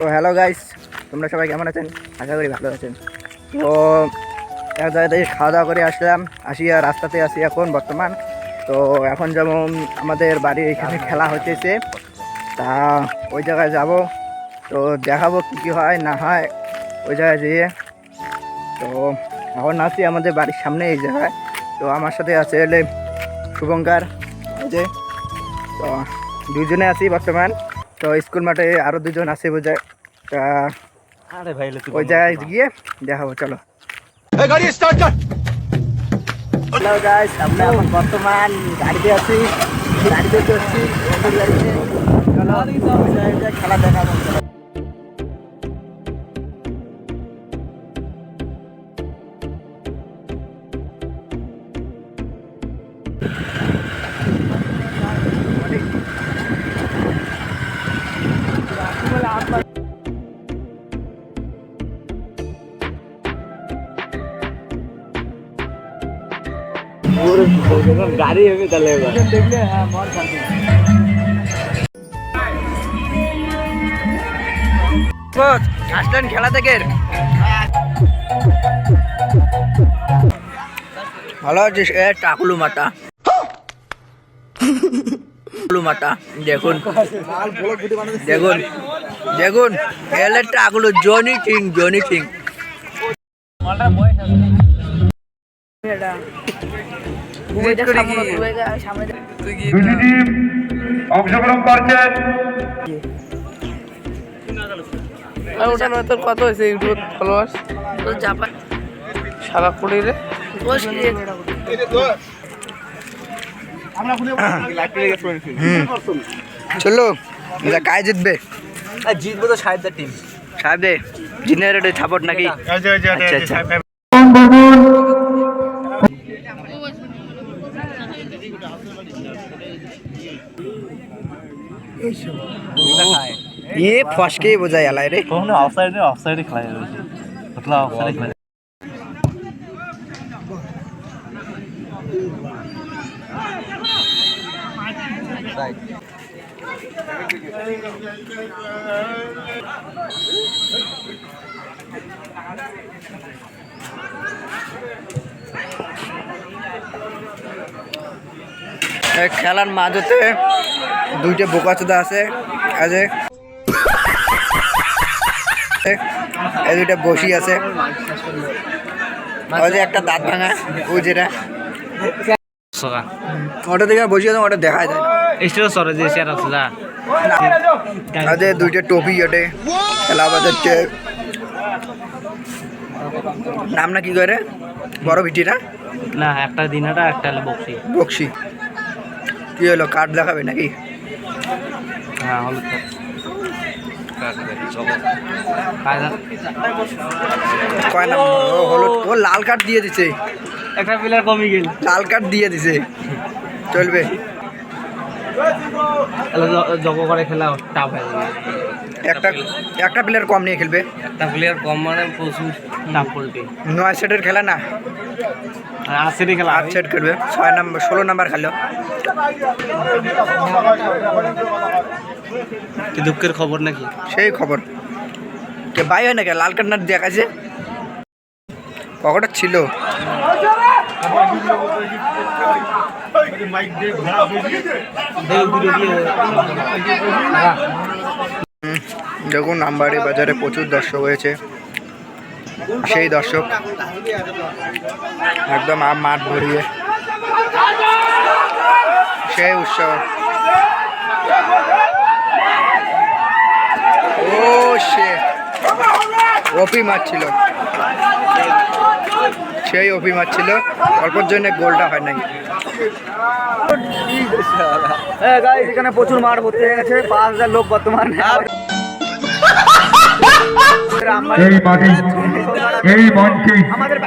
তো hello guys, তোমরা সবাই কেমন আছেন? আশা করি ভালো আছেন। তো এক জায়গা থেকে খাওয়া দাওয়া করে আসলাম, আসিয়া রাস্তাতে আসি এখন বর্তমান। তো এখন যেমন আমাদের বাড়ির এখানে খেলা হইতেছে, তা ওই জায়গায় যাব। তো দেখাবো কী কী হয় না হয় ওই জায়গায় যেয়ে। তো এখন আসি আমাদের বাড়ির সামনে এই জায়গায়। তো আমার সাথে আছে এলে শুভঙ্কর, যে তো দুজনে আছি বর্তমান। তো স্কুল মাঠে আরও দুজন আছে বোঝায়, তা ওই জায়গায় গিয়ে দেখাবো। চলো হ্যালো গাইস, আমরা এখন বর্তমান গাড়িতে আছি, গাড়িতে চড়ছি গাড়িতে। চলো ওই জায়গায় খেলা দেখাবো। গাড়ি হবে তাহলে দেখলে আসলেন খেলা থেকে। ভালো আছিস? টাকলু মাতা মাতা দেখুন দেখুন দেখুন এলে টাকলু জনি সিং অংশগ্রহণ করছেন। কত হয়েছে ইউটিউব ফলোয়ার্স? জাপান সারা কোটি রে চলো গায়ে জিতবে, জিতবো তো সাহেবদের টিম। সাহেব জিনের সাপোর্ট নাকি? আচ্ছা আচ্ছা। ये फसके বোঝায় আলাই রে। কখনো অফসাইডে খেলা যাবে, মতলব অফসাইডে খেলা। খেলার মাঝতে দুইটা বোকাচোদা আছে, এই দুইটা বসি আছে। ওই যে একটা দাঁত ভাঙা, ওই যেটা ওটা দেখে বসি আছে, ওটা দেখা যায় না। দুইটা টপি ওটে খেলা বাজাচ্ছে, নাম না কি করে? বড় ভিটিরা না, একটা দিনাটা একটা হলো বক্সি। কি হলো, কার্ড দেখাবে নাকি? হ্যাঁ, হলুদ কয় নাম হলুদ? ও লাল কার্ড দিয়ে দিছে, একটা প্লেয়ার কমই গেল, লাল কার্ড দিয়ে দিছে। চলবে জগ করে খেলা টাফ হয়ে যাবে। একটা প্লেয়ার কম নিয়ে খেলবে, একটা প্লেয়ার কম মানে প্রচুর টাফ পোল্ট্রি। 9 সেটের খেলা না, 8 সেটে খেলা, 8 সেট খেলবে। 6 নাম্বার 16 নাম্বার খেলো। কি দুঃখের খবর নাকি? সেই খবর কে ভাই হয় নাকি? লাল কার্ড না দেখাছে, পকেটে ছিল। দেখুন আমবাড়ি বাজারে প্রচুর দর্শক হয়েছে, সেই দর্শক একদম মাঠ ভরিয়ে সেই উৎসব। ও সে ওপি মারছিল, সেই ওপি মারছিল, অল্পর জন্য গোলটা হয় নাই। এখানে প্রচুর মাঠ ভর্তি হয়ে গেছে, 5000 লোক বর্তমান। এই মঞ্চে আমাদের